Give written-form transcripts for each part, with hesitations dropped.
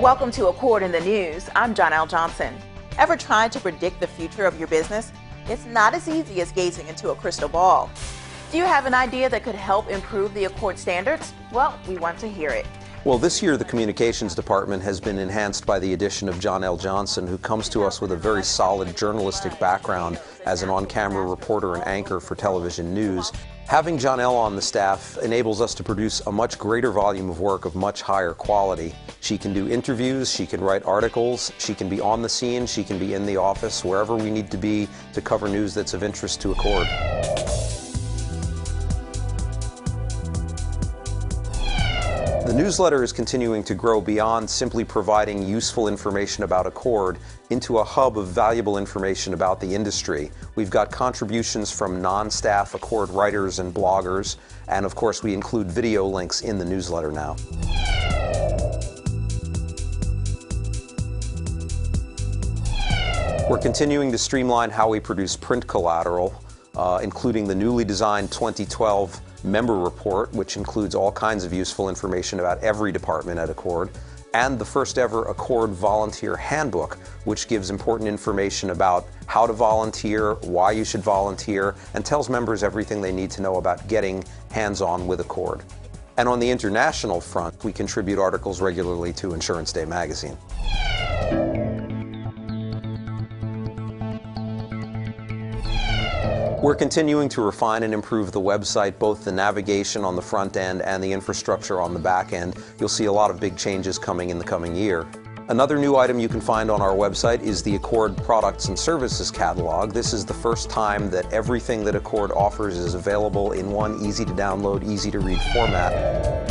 Welcome to Accord in the News. I'm John-Elle Johnson. Ever tried to predict the future of your business? It's not as easy as gazing into a crystal ball. Do you have an idea that could help improve the Accord standards? Well, we want to hear it. Well, this year the communications department has been enhanced by the addition of John-Elle Johnson, who comes to us with a very solid journalistic background as an on-camera reporter and anchor for television news. Having John-Elle on the staff enables us to produce a much greater volume of work of much higher quality. She can do interviews, she can write articles, she can be on the scene, she can be in the office, wherever we need to be to cover news that's of interest to Accord. The newsletter is continuing to grow beyond simply providing useful information about Accord into a hub of valuable information about the industry. We've got contributions from non-staff Accord writers and bloggers, and of course we include video links in the newsletter now. We're continuing to streamline how we produce print collateral, including the newly designed 2012 member report, which includes all kinds of useful information about every department at Accord, and the first ever Accord Volunteer Handbook, which gives important information about how to volunteer, why you should volunteer, and tells members everything they need to know about getting hands-on with Accord. And on the international front, we contribute articles regularly to Insurance Day magazine. We're continuing to refine and improve the website, both the navigation on the front end and the infrastructure on the back end. You'll see a lot of big changes coming in the coming year. Another new item you can find on our website is the Accord Products and Services Catalog. This is the first time that everything that Accord offers is available in one easy-to-download, easy-to-read format.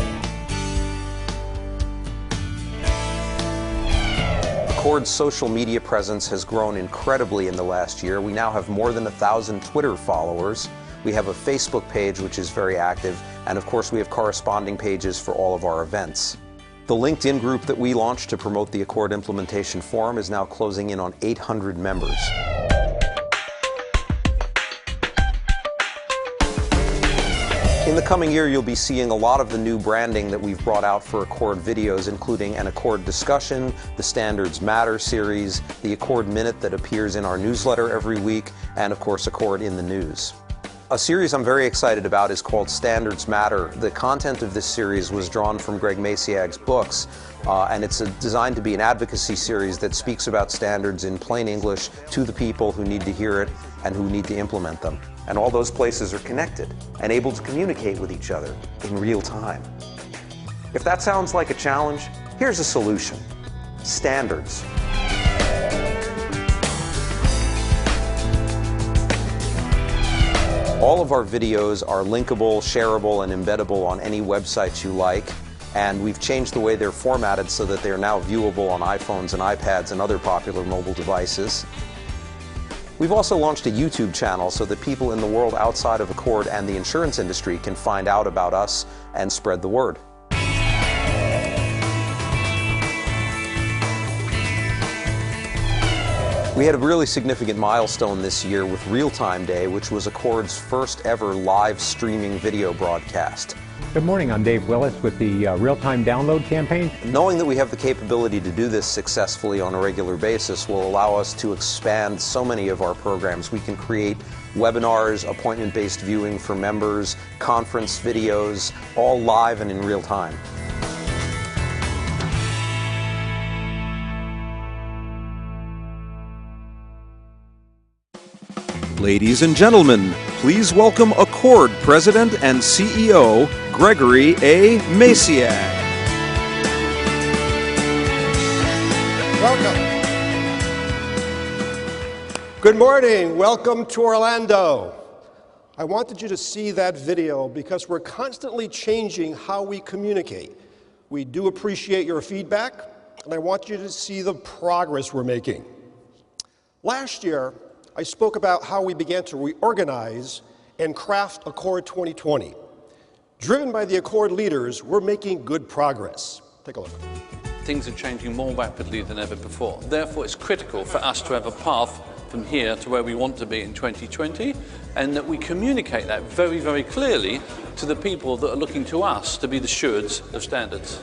Accord's social media presence has grown incredibly in the last year. We now have more than 1,000 Twitter followers. We have a Facebook page which is very active, and of course we have corresponding pages for all of our events. The LinkedIn group that we launched to promote the Accord Implementation Forum is now closing in on 800 members. In the coming year, you'll be seeing a lot of the new branding that we've brought out for Accord videos, including an Accord discussion, the Standards Matter series, the Accord Minute that appears in our newsletter every week, and of course Accord in the News. A series I'm very excited about is called Standards Matter. The content of this series was drawn from Greg Masiag's books, and it's designed to be an advocacy series that speaks about standards in plain English to the people who need to hear it and who need to implement them. And all those places are connected and able to communicate with each other in real time. If that sounds like a challenge, here's a solution: standards. All of our videos are linkable, shareable, and embeddable on any websites you like, and we've changed the way they're formatted so that they're now viewable on iPhones and iPads and other popular mobile devices. We've also launched a YouTube channel so that people in the world outside of Accord and the insurance industry can find out about us and spread the word. We had a really significant milestone this year with Real Time Day, which was Accord's first ever live streaming video broadcast. Good morning, I'm Dave Willis with the Real-Time Download campaign. Knowing that we have the capability to do this successfully on a regular basis will allow us to expand so many of our programs. We can create webinars, appointment-based viewing for members, conference videos, all live and in real time. Ladies and gentlemen, please welcome Accord President and CEO, Gregory A. Masiag. Welcome. Good morning. Welcome to Orlando. I wanted you to see that video because we're constantly changing how we communicate. We do appreciate your feedback, and I want you to see the progress we're making. Last year, I spoke about how we began to reorganize and craft Accord 2020. Driven by the Accord leaders, we're making good progress. Take a look. Things are changing more rapidly than ever before. Therefore, it's critical for us to have a path from here to where we want to be in 2020, and that we communicate that very, very clearly to the people that are looking to us to be the stewards of standards.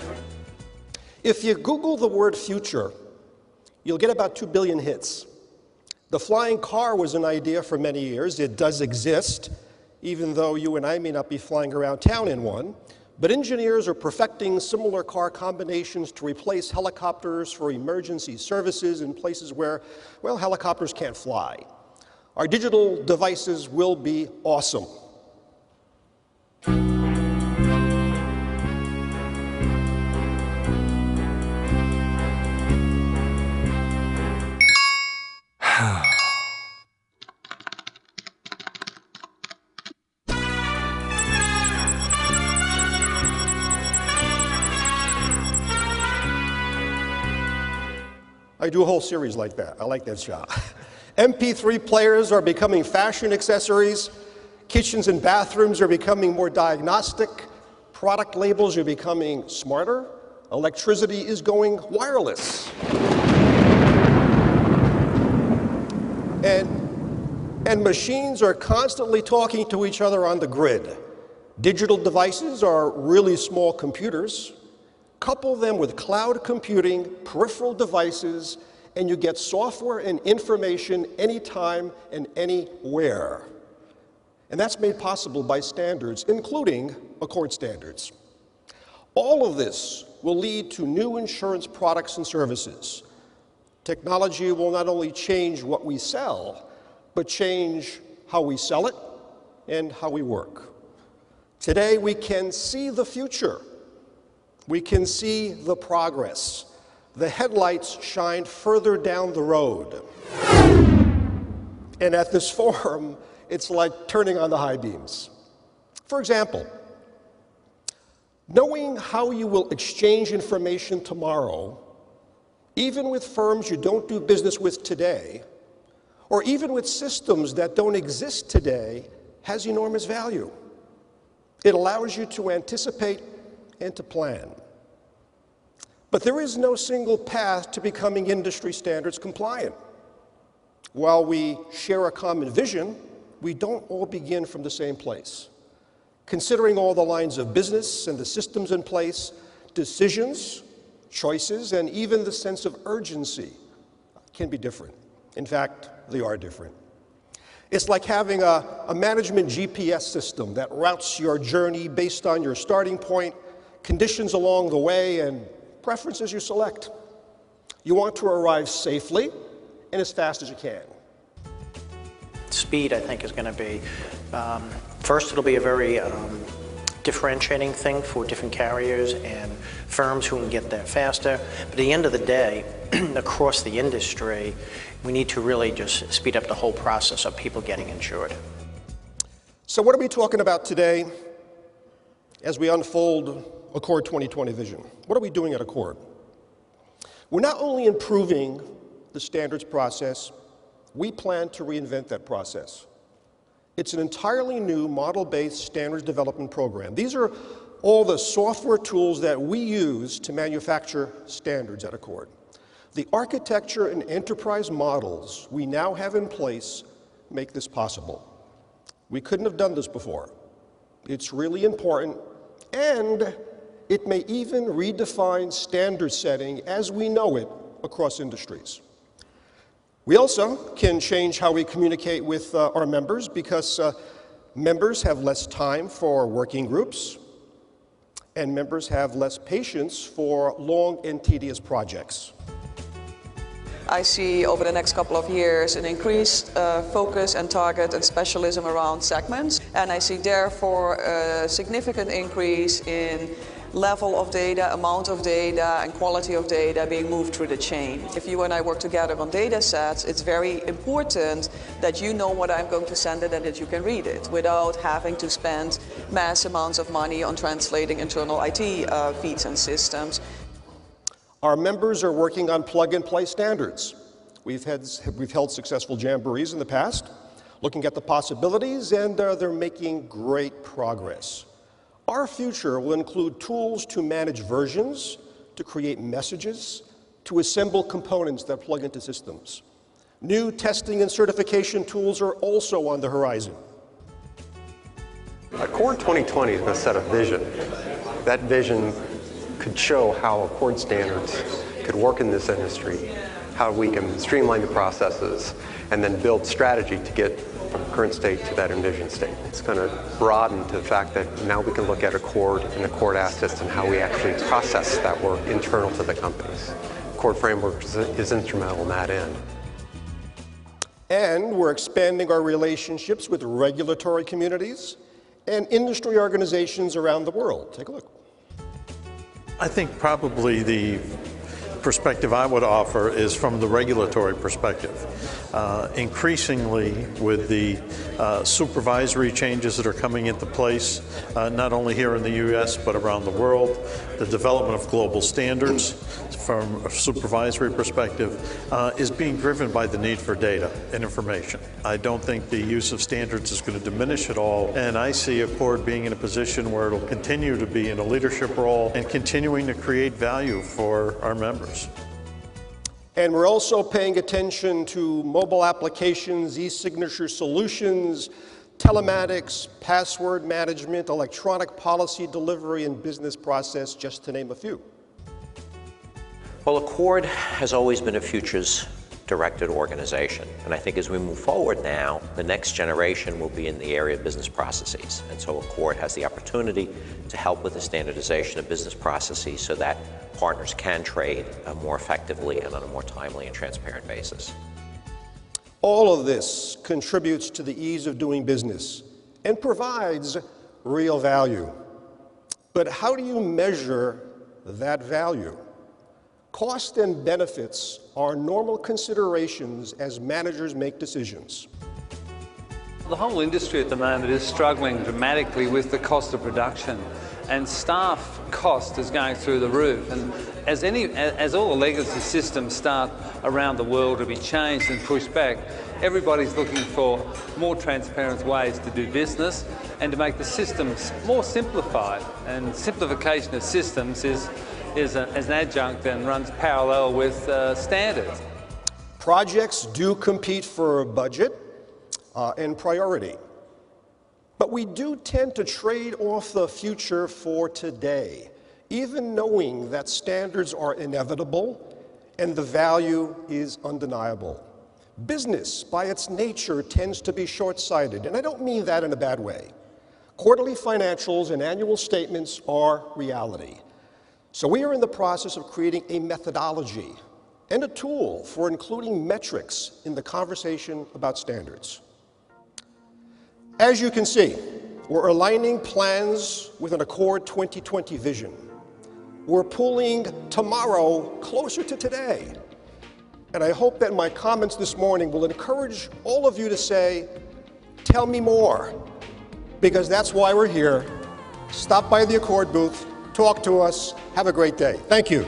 If you Google the word future, you'll get about 2 billion hits. The flying car was an idea for many years. It does exist, even though you and I may not be flying around town in one. But engineers are perfecting similar car combinations to replace helicopters for emergency services in places where, well, helicopters can't fly. Our digital devices will be awesome. I do a whole series like that. I like that shot. MP3 players are becoming fashion accessories. Kitchens and bathrooms are becoming more diagnostic. Product labels are becoming smarter. Electricity is going wireless. And machines are constantly talking to each other on the grid. Digital devices are really small computers. Couple them with cloud computing, peripheral devices, and you get software and information anytime and anywhere. And that's made possible by standards, including Accord standards. All of this will lead to new insurance products and services. Technology will not only change what we sell, but change how we sell it and how we work. Today, we can see the future. We can see the progress. The headlights shine further down the road. And at this forum, it's like turning on the high beams. For example, knowing how you will exchange information tomorrow, even with firms you don't do business with today, or even with systems that don't exist today, has enormous value. It allows you to anticipate and to plan. But there is no single path to becoming industry standards compliant. While we share a common vision, we don't all begin from the same place. Considering all the lines of business and the systems in place, decisions, choices, and even the sense of urgency can be different. In fact, they are different. It's like having a management GPS system that routes your journey based on your starting point, conditions along the way, and preferences you select. You want to arrive safely and as fast as you can. Speed, I think, is going to be, first it'll be a very differentiating thing for different carriers and firms who can get there faster. But at the end of the day, across the industry, we need to really just speed up the whole process of people getting insured. So what are we talking about today as we unfold Accord 2020 vision? What are we doing at Accord? We're not only improving the standards process, we plan to reinvent that process. It's an entirely new model-based standards development program. These are all the software tools that we use to manufacture standards at Accord. The architecture and enterprise models we now have in place make this possible. We couldn't have done this before. It's really important, and it may even redefine standard setting as we know it across industries. We also can change how we communicate with our members because members have less time for working groups, and members have less patience for long and tedious projects. I see over the next couple of years an increased focus and target and specialism around segments, and I see therefore a significant increase in level of data, amount of data, and quality of data being moved through the chain. If you and I work together on data sets, it's very important that you know what I'm going to send it and that you can read it without having to spend mass amounts of money on translating internal IT feeds and systems. Our members are working on plug-and-play standards. We've held successful jamborees in the past, looking at the possibilities, and they're making great progress. Our future will include tools to manage versions, to create messages, to assemble components that plug into systems. New testing and certification tools are also on the horizon. Accord 2020 is going to set a vision. That vision could show how Accord standards could work in this industry, how we can streamline the processes, and then build strategy to get from current state to that envisioned state. It's going to broaden to the fact that now we can look at Accord and Accord assets and how we actually process that work internal to the companies. Accord Framework is instrumental in that end. And we're expanding our relationships with regulatory communities and industry organizations around the world. Take a look. I think probably the perspective I would offer is from the regulatory perspective. Increasingly with the supervisory changes that are coming into place, not only here in the U.S. but around the world, the development of global standards from a supervisory perspective is being driven by the need for data and information. I don't think the use of standards is going to diminish at all, and I see Accord being in a position where it'll continue to be in a leadership role and continuing to create value for our members. And we're also paying attention to mobile applications, e-signature solutions, telematics, password management, electronic policy delivery, and business process, just to name a few. Well, Accord has always been a futures-directed organization. And I think as we move forward now, the next generation will be in the area of business processes. And so Accord has the opportunity to help with the standardization of business processes so that partners can trade more effectively and on a more timely and transparent basis. All of this contributes to the ease of doing business and provides real value. But how do you measure that value? Cost and benefits are normal considerations as managers make decisions. The whole industry at the moment is struggling dramatically with the cost of production, and staff cost is going through the roof. And as all the legacy systems start around the world to be changed and pushed back, everybody's looking for more transparent ways to do business and to make the systems more simplified. And simplification of systems is an adjunct and runs parallel with standards. Projects do compete for budget and priority. But we do tend to trade off the future for today, even knowing that standards are inevitable and the value is undeniable. Business, by its nature, tends to be short-sighted, and I don't mean that in a bad way. Quarterly financials and annual statements are reality. So we are in the process of creating a methodology and a tool for including metrics in the conversation about standards. As you can see, we're aligning plans with an Accord 2020 vision. We're pulling tomorrow closer to today. And I hope that my comments this morning will encourage all of you to say, tell me more, because that's why we're here. Stop by the Accord booth, talk to us, have a great day. Thank you.